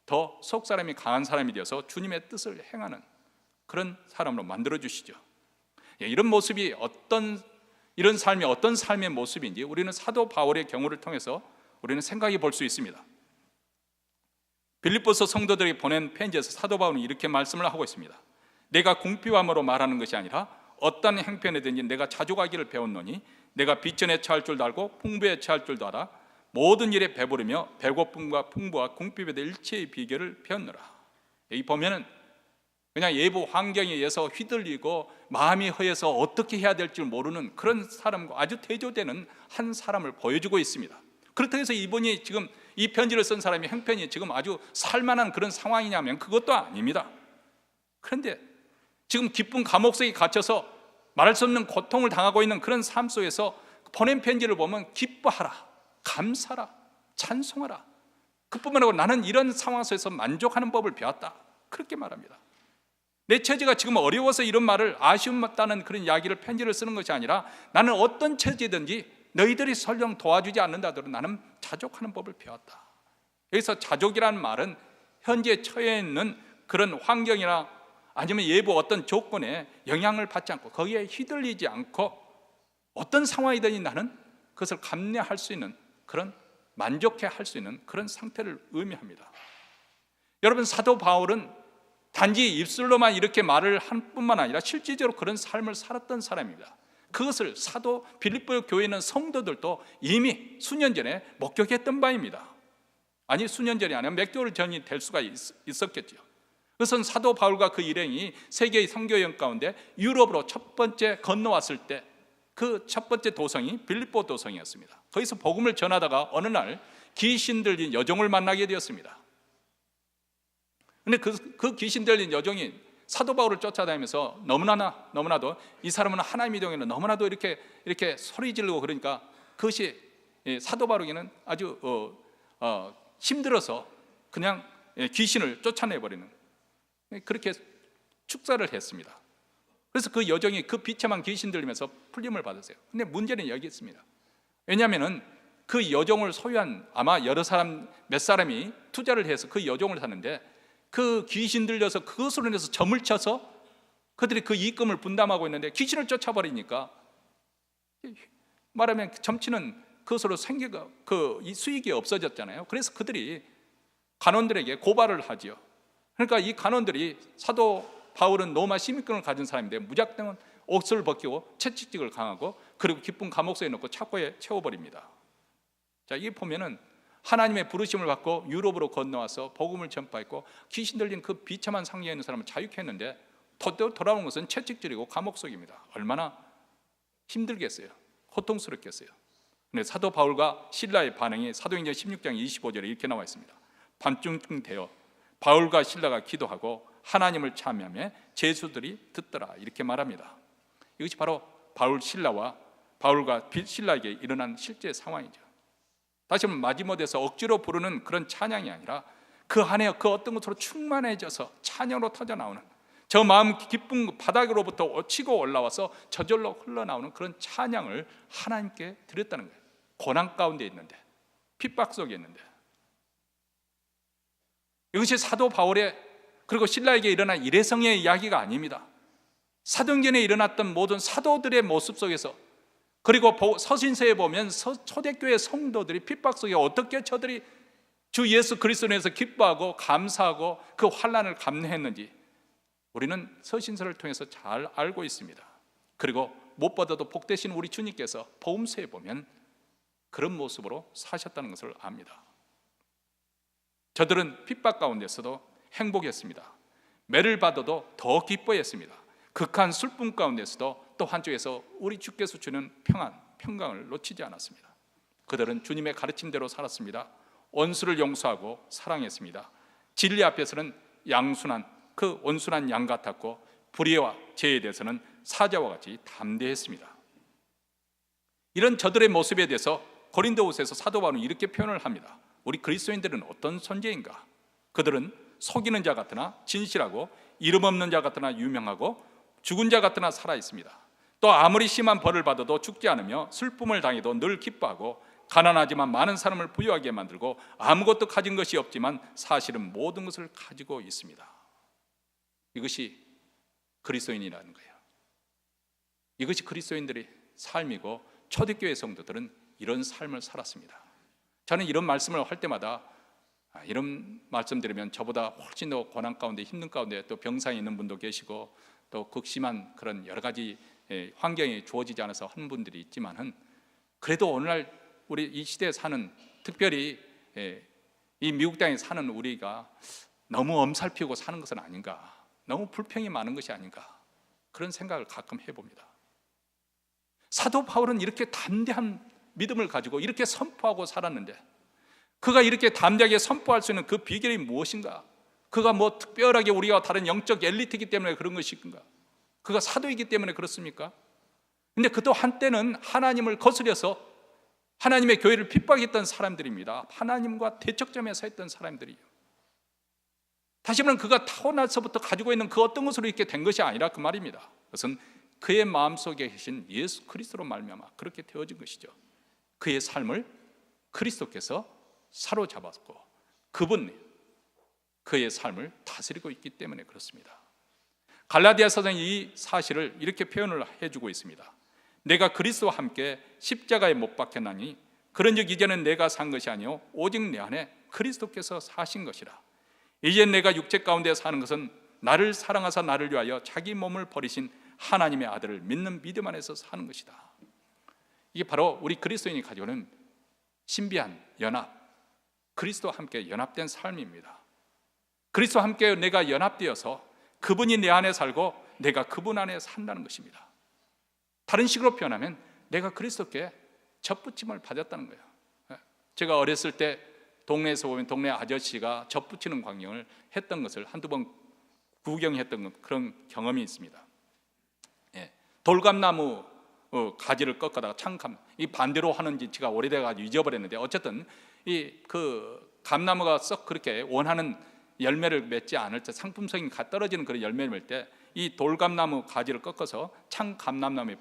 더 속사람이 강한 사람이 되어서 주님의 뜻을 행하는 그런 사람으로 만들어 주시죠. 이런 모습이 이런 삶이 어떤 삶의 모습인지 우리는 사도 바울의 경우를 통해서 우리는 생각해 볼 수 있습니다. 빌립보서 성도들에게 보낸 편지에서 사도 바울은 이렇게 말씀을 하고 있습니다. 내가 궁핍함으로 말하는 것이 아니라 어떤 행편에든지 내가 자족하기를 배웠노니 내가 비천에 처할 줄도 알고 풍부에 처할 줄도 알아 모든 일에 배부르며 배고픔과 풍부와 궁핍에 대해 일체의 비결을 배웠노라. 여기 보면은 그냥 예부 환경에 의해서 휘둘리고 마음이 허해서 어떻게 해야 될지 모르는 그런 사람과 아주 대조되는 한 사람을 보여주고 있습니다. 그렇다고 해서 이분이 지금 이 편지를 쓴 사람이 형편이 지금 아주 살만한 그런 상황이냐면 그것도 아닙니다. 그런데 지금 기쁜 감옥 속에 갇혀서 말할 수 없는 고통을 당하고 있는 그런 삶 속에서 보낸 편지를 보면 기뻐하라, 감사하라, 찬송하라, 그뿐만 아니라 나는 이런 상황 속에서 만족하는 법을 배웠다, 그렇게 말합니다. 내 처지가 지금 어려워서 이런 말을 아쉬움없다는 그런 이야기를 편지를 쓰는 것이 아니라 나는 어떤 처지든지 너희들이 설령 도와주지 않는다더라도 나는 자족하는 법을 배웠다. 여기서 자족이라는 말은 현재 처해 있는 그런 환경이나 아니면 예부 어떤 조건에 영향을 받지 않고 거기에 휘둘리지 않고 어떤 상황이든지 나는 그것을 감내할 수 있는 그런 만족해 할 수 있는 그런 상태를 의미합니다. 여러분, 사도 바울은 단지 입술로만 이렇게 말을 한 뿐만 아니라 실질적으로 그런 삶을 살았던 사람입니다. 그것을 사도 빌립보 교회에 있는 성도들도 이미 수년 전에 목격했던 바입니다. 아니, 수년 전이 아니라 몇 개월 전이 될 수가 있었겠죠. 그것은 사도 바울과 그 일행이 세계의 선교여행 가운데 유럽으로 첫 번째 건너왔을 때 그 첫 번째 도성이 빌립보 도성이었습니다. 거기서 복음을 전하다가 어느 날 귀신 들린 여종을 만나게 되었습니다. 근데 그 귀신 들린 여종이 사도 바울을 쫓아다니면서 너무나도 이 사람은 하나님의 종이라 너무나도 이렇게 소리 지르고 그러니까 그것이 사도 바울에게는 아주 힘들어서 그냥 귀신을 쫓아내버리는, 그렇게 축사를 했습니다. 그래서 그 여종이 그 비참한 귀신 들리면서 풀림을 받았어요. 근데 문제는 여기 있습니다. 왜냐하면 그 여종을 소유한 아마 몇 사람이 투자를 해서 그 여종을 샀는데, 그 귀신 들려서 그것으로 인해서 점을 쳐서 그들이 그 이익금을 분담하고 있는데 귀신을 쫓아버리니까 말하면 점치는 그것으로 이 수익이 없어졌잖아요. 그래서 그들이 간원들에게 고발을 하지요. 그러니까 이 간원들이 사도 바울은 로마 시민권을 가진 사람인데 무작정 옷을 벗기고 채찍질을 강하고 그리고 깊은 감옥소에 넣고 차고에 채워버립니다. 자, 이게 보면은 하나님의 부르심을 받고 유럽으로 건너와서 복음을 전파했고 귀신 들린 그 비참한 상태에 있는 사람을 자유케 했는데 돌아온 것은 채찍질이고 감옥 속입니다. 얼마나 힘들겠어요. 고통스럽겠어요. 근데 사도 바울과 실라의 반응이 사도행전 16장 25절에 이렇게 나와 있습니다. 밤중쯤 되어 바울과 실라가 기도하고 하나님을 찬미하며 제수들이 듣더라, 이렇게 말합니다. 이것이 바로 바울과 실라에게 일어난 실제 상황이죠. 다시 한번 마지못해서 억지로 부르는 그런 찬양이 아니라 그 안에 그 어떤 것으로 충만해져서 찬양으로 터져나오는, 저 마음 기쁜 바닥으로부터 치고 올라와서 저절로 흘러나오는 그런 찬양을 하나님께 드렸다는 거예요. 고난 가운데 있는데, 핍박 속에 있는데. 이것이 사도 바울의 그리고 신라에게 일어난 일회성의 이야기가 아닙니다. 사도행전에 일어났던 모든 사도들의 모습 속에서, 그리고 서신서에 보면 초대교회 성도들이 핍박 속에 어떻게 저들이 주 예수 그리스도로 인해서 기뻐하고 감사하고 그 환난을 감내했는지 우리는 서신서를 통해서 잘 알고 있습니다. 그리고 무엇보다도 복되신 우리 주님께서 복음서에 보면 그런 모습으로 사셨다는 것을 압니다. 저들은 핍박 가운데서도 행복했습니다. 매를 받아도 더 기뻐했습니다. 극한 슬픔 가운데서도 또 한쪽에서 우리 주께서 주는 평강을 놓치지 않았습니다. 그들은 주님의 가르침대로 살았습니다. 원수를 용서하고 사랑했습니다. 진리 앞에서는 그 온순한 양 같았고 불의와 죄에 대해서는 사자와 같이 담대했습니다. 이런 저들의 모습에 대해서 고린도후서에서 사도 바울은 이렇게 표현을 합니다. 우리 그리스도인들은 어떤 존재인가? 그들은 속이는 자 같으나 진실하고 이름 없는 자 같으나 유명하고 죽은 자 같으나 살아 있습니다. 또 아무리 심한 벌을 받아도 죽지 않으며 슬픔을 당해도 늘 기뻐하고 가난하지만 많은 사람을 부유하게 만들고 아무것도 가진 것이 없지만 사실은 모든 것을 가지고 있습니다. 이것이 그리스도인이라는 거예요. 이것이 그리스도인들의 삶이고 초대교회 성도들은 이런 삶을 살았습니다. 저는 이런 말씀을 할 때마다 이런 말씀 드리면 저보다 훨씬 더 고난 가운데 힘든 가운데 또 병상에 있는 분도 계시고 또 극심한 그런 여러 가지 환경이 주어지지 않아서 한 분들이 있지만은 그래도 오늘날 우리 이 시대에 사는, 특별히 이 미국 땅에 사는 우리가 너무 엄살피우고 사는 것은 아닌가, 너무 불평이 많은 것이 아닌가, 그런 생각을 가끔 해봅니다. 사도 바울은 이렇게 담대한 믿음을 가지고 이렇게 선포하고 살았는데 그가 이렇게 담대하게 선포할 수 있는 그 비결이 무엇인가? 그가 뭐 특별하게 우리와 다른 영적 엘리트이기 때문에 그런 것인가? 그가 사도이기 때문에 그렇습니까? 근데 그도 한때는 하나님을 거스려서 하나님의 교회를 핍박했던 사람들입니다. 하나님과 대척점에 서 있던 사람들이요. 다시 말하면 그가 타고나서부터 가지고 있는 그 어떤 것으로 이렇게 된 것이 아니라 그 말입니다. 그것은 그의 마음속에 계신 예수 그리스도로 말미암아 그렇게 되어진 것이죠. 그의 삶을 그리스도께서 사로잡았고 그의 삶을 다스리고 있기 때문에 그렇습니다. 갈라디아서는 이 사실을 이렇게 표현을 해주고 있습니다. 내가 그리스도와 함께 십자가에 못 박혔나니 그런즉 이제는 내가 산 것이 아니요 오직 내 안에 그리스도께서 사신 것이라. 이제 내가 육체 가운데 사는 것은 나를 사랑하사 나를 위하여 자기 몸을 버리신 하나님의 아들을 믿는 믿음 안에서 사는 것이다. 이게 바로 우리 그리스도인이 가지고는 신비한 연합, 그리스도와 함께 연합된 삶입니다. 그리스도와 함께 내가 연합되어서 그분이 내 안에 살고 내가 그분 안에 산다는 것입니다. 다른 식으로 표현하면 내가 그리스도께 젖붙임을 받았다는 거예요. 제가 어렸을 때 동네에서 보면 동네 아저씨가 젖붙이는 광경을 했던 것을 한두 번 구경했던 그런 경험이 있습니다. 예, 돌감나무 가지를 꺾다가 이 반대로 하는지 제가 오래돼가지고 잊어버렸는데, 어쨌든 이 그 감나무가 썩 그렇게 원하는 열매를 맺지 않을 때, 상품성이 떨어지는 그런 열매를 맺을 때 이 돌감나무 가지를 꺾어서 참감람나무에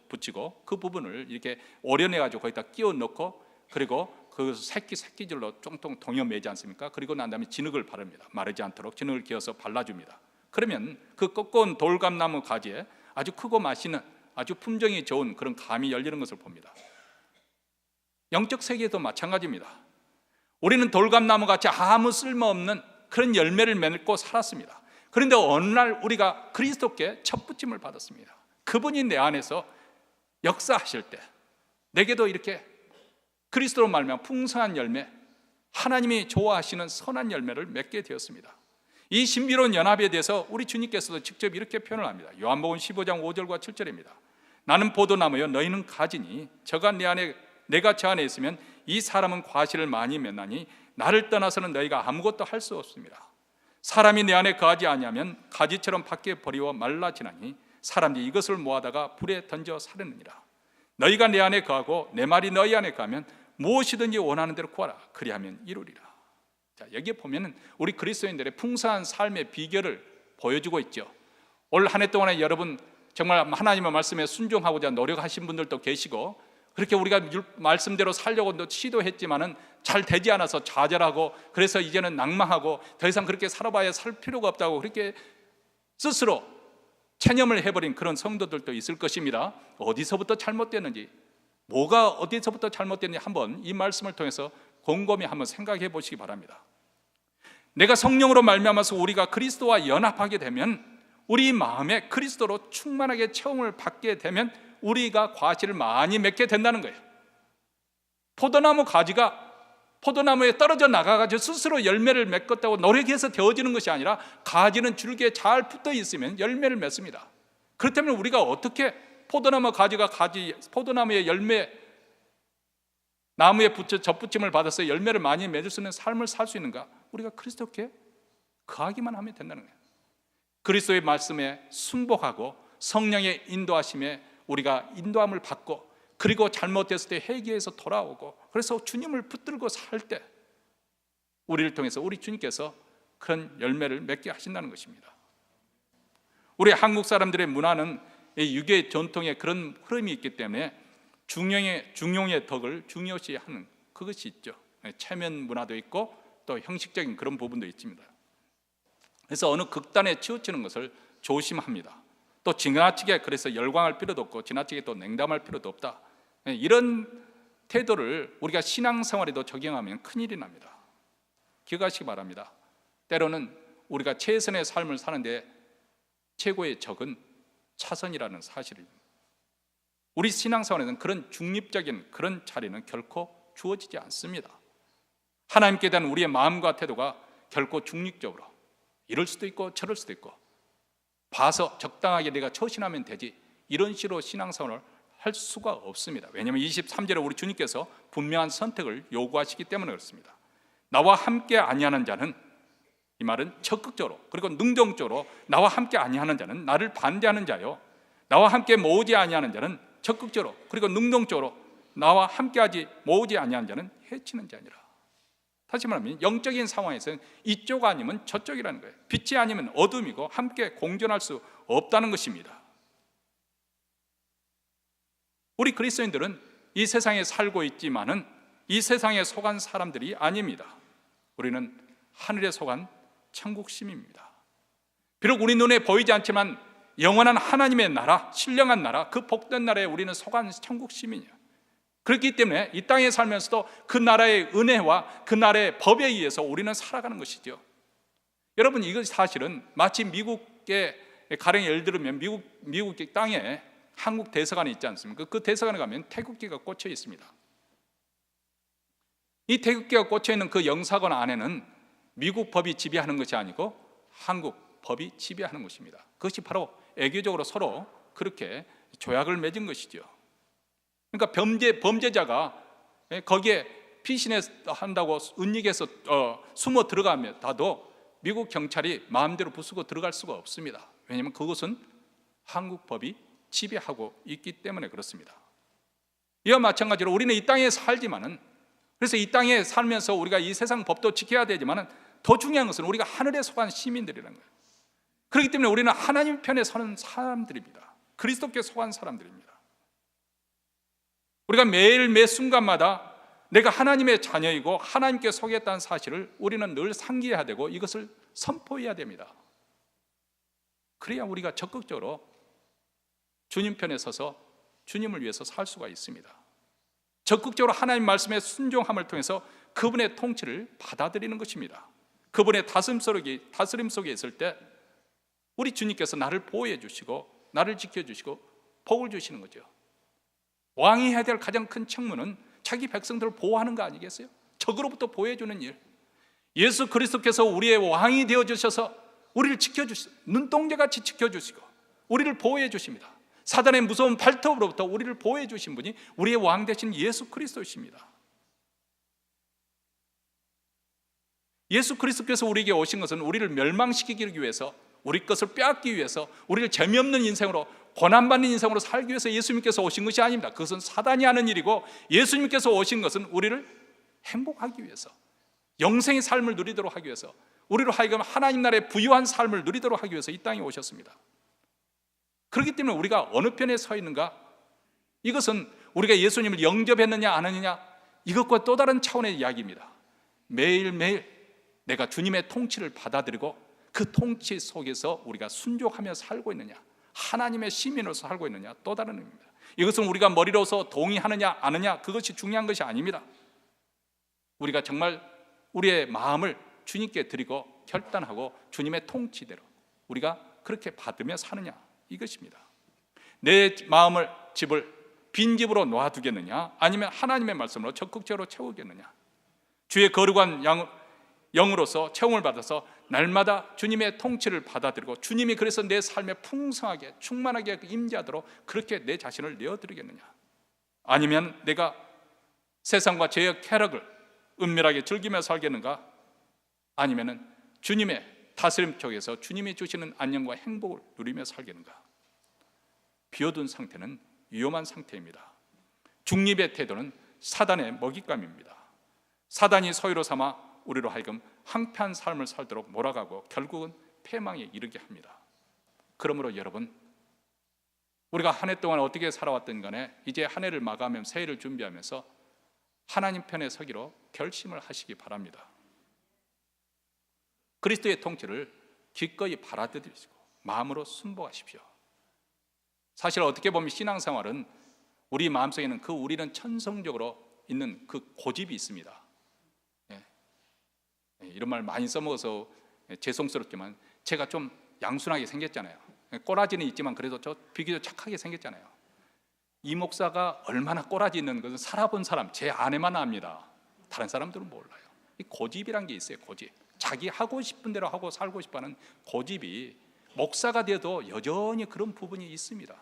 붙이고 그 부분을 이렇게 오려내가지고 거기다 끼워 넣고, 그리고 그 새끼줄로 쫑쫑 동여 매지 않습니까? 그리고 난 다음에 진흙을 바릅니다. 마르지 않도록 진흙을 기어서 발라줍니다. 그러면 그 꺾어온 돌감나무 가지에 아주 크고 맛있는, 아주 품종이 좋은 그런 감이 열리는 것을 봅니다. 영적 세계도 마찬가지입니다. 우리는 돌감나무 같이 아무 쓸모없는 그런 열매를 맺고 살았습니다. 그런데 어느 날 우리가 그리스도께 첫부침을 받았습니다. 그분이 내 안에서 역사하실 때 내게도 이렇게 그리스도로 말미암아 풍성한 열매, 하나님이 좋아하시는 선한 열매를 맺게 되었습니다. 이 신비로운 연합에 대해서 우리 주님께서도 직접 이렇게 표현을 합니다. 요한복음 15장 5절과 7절입니다. 나는 포도나무여 너희는 가지니 저가 내 안에 내가 저 안에 있으면 이 사람은 과실을 많이 맺나니 나를 떠나서는 너희가 아무것도 할 수 없습니다. 사람이 내 안에 거하지 아니하면 가지처럼 밖에 버리워 말라지나니 사람들이 이것을 모아다가 불에 던져 사르느니라. 너희가 내 안에 거하고 내 말이 너희 안에 거하면 무엇이든지 원하는 대로 구하라. 그리하면 이루리라. 자, 여기에 보면은 우리 그리스도인들의 풍성한 삶의 비결을 보여주고 있죠. 올 한 해 동안에 여러분 정말 하나님의 말씀에 순종하고자 노력하신 분들도 계시고, 그렇게 우리가 말씀대로 살려고 시도했지만은 잘 되지 않아서 좌절하고, 그래서 이제는 낭망하고 더 이상 그렇게 살아봐야 살 필요가 없다고 그렇게 스스로 체념을 해버린 그런 성도들도 있을 것입니다. 어디서부터 잘못됐는지, 뭐가 어디서부터 잘못됐는지 한번 이 말씀을 통해서 곰곰이 한번 생각해 보시기 바랍니다. 내가 성령으로 말미암아서 우리가 그리스도와 연합하게 되면, 우리 마음에 그리스도로 충만하게 체험을 받게 되면 우리가 과실을 많이 맺게 된다는 거예요. 포도나무 가지가 포도나무에 떨어져 나가가지고 스스로 열매를 맺겠다고 노력해서 되어지는 것이 아니라 가지는 줄기에 잘 붙어 있으면 열매를 맺습니다. 그렇다면 우리가 어떻게 포도나무 가지가 포도나무의 열매, 나무에 붙여 접붙임을 받아서 열매를 많이 맺을 수 있는 삶을 살 수 있는가? 우리가 그리스도께 거하기만 하면 된다는 거예요. 그리스도의 말씀에 순복하고 성령의 인도하심에 우리가 인도함을 받고, 그리고 잘못됐을 때 회개해서 돌아오고, 그래서 주님을 붙들고 살 때 우리를 통해서 우리 주님께서 그런 열매를 맺게 하신다는 것입니다. 우리 한국 사람들의 문화는 유교 전통에 그런 흐름이 있기 때문에 중용의 덕을 중요시하는 그것이 있죠. 체면 문화도 있고 또 형식적인 그런 부분도 있습니다. 그래서 어느 극단에 치우치는 것을 조심합니다. 또 지나치게 그래서 열광할 필요도 없고 지나치게 또 냉담할 필요도 없다. 이런 태도를 우리가 신앙생활에도 적용하면 큰일이 납니다. 기억하시기 바랍니다. 때로는 우리가 최선의 삶을 사는데 최고의 적은 차선이라는 사실입니다. 우리 신앙생활에는 그런 중립적인 그런 자리는 결코 주어지지 않습니다. 하나님께 대한 우리의 마음과 태도가 결코 중립적으로 이럴 수도 있고 저럴 수도 있고, 봐서 적당하게 내가 처신하면 되지, 이런 식으로 신앙생활을 할 수가 없습니다. 왜냐하면 23절에 우리 주님께서 분명한 선택을 요구하시기 때문에 그렇습니다. 나와 함께 아니하는 자는, 이 말은 적극적으로 그리고 능동적으로 나와 함께 아니하는 자는 나를 반대하는 자요, 나와 함께 모으지 아니하는 자는 적극적으로 그리고 능동적으로 나와 함께하지 모으지 아니하는 자는 해치는 자니라. 다시 말하면 영적인 상황에서는 이쪽 아니면 저쪽이라는 거예요. 빛이 아니면 어둠이고 함께 공존할 수 없다는 것입니다. 우리 그리스도인들은 이 세상에 살고 있지만은 이 세상에 속한 사람들이 아닙니다. 우리는 하늘에 속한 천국 시민입니다. 비록 우리 눈에 보이지 않지만 영원한 하나님의 나라, 신령한 나라, 그 복된 나라에 우리는 속한 천국 시민이에요. 그렇기 때문에 이 땅에 살면서도 그 나라의 은혜와 그 나라의 법에 의해서 우리는 살아가는 것이죠. 여러분, 이것이 사실은 마치 미국의 가령 예를 들면 미국 땅에 한국 대사관이 있지 않습니까? 그 대사관에 가면 태극기가 꽂혀 있습니다. 이 태극기가 꽂혀 있는 그 영사관 안에는 미국 법이 지배하는 것이 아니고 한국 법이 지배하는 것입니다. 그것이 바로 애교적으로 서로 그렇게 조약을 맺은 것이죠. 그러니까 범죄자가 거기에 피신한다고 은닉해서 숨어 들어가면 다도 미국 경찰이 마음대로 부수고 들어갈 수가 없습니다. 왜냐하면 그것은 한국 법이 지배하고 있기 때문에 그렇습니다. 이와 마찬가지로 우리는 이 땅에 살지만은, 그래서 이 땅에 살면서 우리가 이 세상 법도 지켜야 되지만은 더 중요한 것은 우리가 하늘에 속한 시민들이라는 거예요. 그렇기 때문에 우리는 하나님 편에 서는 사람들입니다. 그리스도께 속한 사람들입니다. 우리가 매일 매 순간마다 내가 하나님의 자녀이고 하나님께 속했다는 사실을 우리는 늘 상기해야 되고 이것을 선포해야 됩니다. 그래야 우리가 적극적으로 주님 편에 서서 주님을 위해서 살 수가 있습니다. 적극적으로 하나님 말씀의 순종함을 통해서 그분의 통치를 받아들이는 것입니다. 그분의 다스림 속에 있을 때 우리 주님께서 나를 보호해 주시고 나를 지켜주시고 복을 주시는 거죠. 왕이 해야 될 가장 큰 책무는 자기 백성들을 보호하는 거 아니겠어요? 적으로부터 보호해 주는 일. 예수 그리스도께서 우리의 왕이 되어주셔서 우리를 지켜주시고 눈동자같이 지켜주시고 우리를 보호해 주십니다. 사단의 무서운 발톱으로부터 우리를 보호해 주신 분이 우리의 왕 되신 예수 그리스도이십니다. 예수 그리스도께서 우리에게 오신 것은 우리를 멸망시키기 위해서, 우리 것을 빼앗기 위해서, 우리를 재미없는 인생으로, 고난받는 인생으로 살기 위해서 예수님께서 오신 것이 아닙니다. 그것은 사단이 하는 일이고, 예수님께서 오신 것은 우리를 행복하기 위해서, 영생의 삶을 누리도록 하기 위해서, 우리로 하여금 하나님 나라의 부유한 삶을 누리도록 하기 위해서 이 땅에 오셨습니다. 그렇기 때문에 우리가 어느 편에 서 있는가, 이것은 우리가 예수님을 영접했느냐 안 했느냐, 이것과 또 다른 차원의 이야기입니다. 매일매일 내가 주님의 통치를 받아들이고 그 통치 속에서 우리가 순종하며 살고 있느냐, 하나님의 시민으로서 살고 있느냐, 또 다른 의미입니다. 이것은 우리가 머리로서 동의하느냐 안 하느냐, 그것이 중요한 것이 아닙니다. 우리가 정말 우리의 마음을 주님께 드리고 결단하고 주님의 통치대로 우리가 그렇게 받으며 사느냐, 이것입니다. 내 마음을, 집을 빈집으로 놔두겠느냐, 아니면 하나님의 말씀으로 적극적으로 채우겠느냐, 주의 거룩한 영으로서 채움을 받아서 날마다 주님의 통치를 받아들이고 주님이 그래서 내 삶에 풍성하게 충만하게 임재하도록 그렇게 내 자신을 내어드리겠느냐, 아니면 내가 세상과 죄의 쾌락을 은밀하게 즐기며 살겠는가, 아니면 주님의 다스림 속에서 주님이 주시는 안녕과 행복을 누리며 살겠는가. 비워둔 상태는 위험한 상태입니다. 중립의 태도는 사단의 먹잇감입니다. 사단이 소유로 삼아 우리로 하여금 황폐한 삶을 살도록 몰아가고 결국은 패망에 이르게 합니다. 그러므로 여러분, 우리가 한 해 동안 어떻게 살아왔든 간에 이제 한 해를 마감하며 새해를 준비하면서 하나님 편에 서기로 결심을 하시기 바랍니다. 그리스도의 통치를 기꺼이 받아들이시고 마음으로 순복하십시오. 사실 어떻게 보면 신앙생활은 우리 마음속에는 우리는 천성적으로 있는 그 고집이 있습니다. 이런 말 많이 써먹어서 죄송스럽지만 제가 좀 양순하게 생겼잖아요. 꼬라지는 있지만 그래도 저 비교적 착하게 생겼잖아요. 이 목사가 얼마나 꼬라지 있는 것은 살아본 사람, 제 아내만 압니다. 다른 사람들은 몰라요. 이 고집이란 게 있어요. 고집. 자기 하고 싶은 대로 하고 살고 싶어하는 고집이 목사가 돼도 여전히 그런 부분이 있습니다.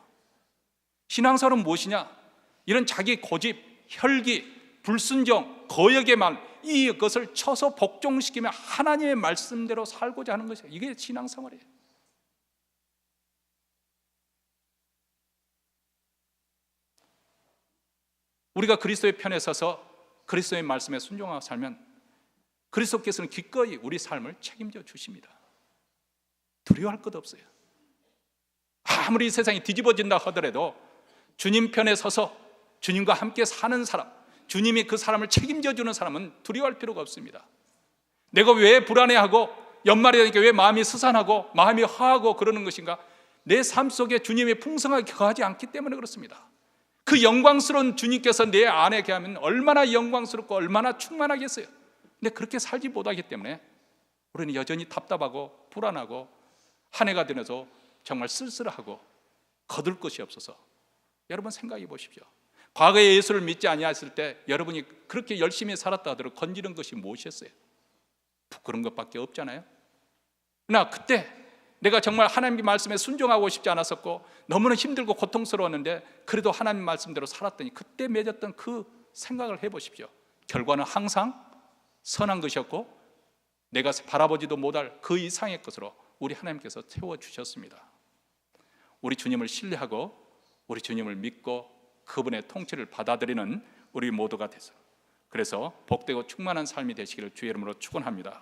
신앙생활은 무엇이냐? 이런 자기 고집, 혈기, 불순종, 거역의 말, 이것을 쳐서 복종시키며 하나님의 말씀대로 살고자 하는 것이에요. 이게 신앙생활이에요. 우리가 그리스도의 편에 서서 그리스도의 말씀에 순종하고 살면 그리스도께서는 기꺼이 우리 삶을 책임져 주십니다. 두려워할 것 없어요. 아무리 세상이 뒤집어진다 하더라도 주님 편에 서서 주님과 함께 사는 사람, 주님이 그 사람을 책임져 주는 사람은 두려워할 필요가 없습니다. 내가 왜 불안해하고 연말이 되니까 왜 마음이 스산하고 마음이 허하고 그러는 것인가? 내 삶 속에 주님이 풍성하게 거하지 않기 때문에 그렇습니다. 그 영광스러운 주님께서 내 안에 계하면 얼마나 영광스럽고 얼마나 충만하겠어요. 근데 그렇게 살지 못하기 때문에 우리는 여전히 답답하고 불안하고 한 해가 되면서 정말 쓸쓸하고 거둘 것이 없어서, 여러분 생각해 보십시오. 과거에 예수를 믿지 아니했을 때 여러분이 그렇게 열심히 살았다 하더라도 건지는 것이 무엇이었어요? 부끄러운 것밖에 없잖아요. 그러나 그때 내가 정말 하나님의 말씀에 순종하고 싶지 않았었고 너무나 힘들고 고통스러웠는데 그래도 하나님 말씀대로 살았더니 그때 맺었던 그 생각을 해보십시오. 결과는 항상 선한 것이었고 내가 바라보지도 못할 그 이상의 것으로 우리 하나님께서 채워주셨습니다. 우리 주님을 신뢰하고 우리 주님을 믿고 그분의 통치를 받아들이는 우리 모두가 돼서, 그래서 복되고 충만한 삶이 되시기를 주의 이름으로 축원합니다.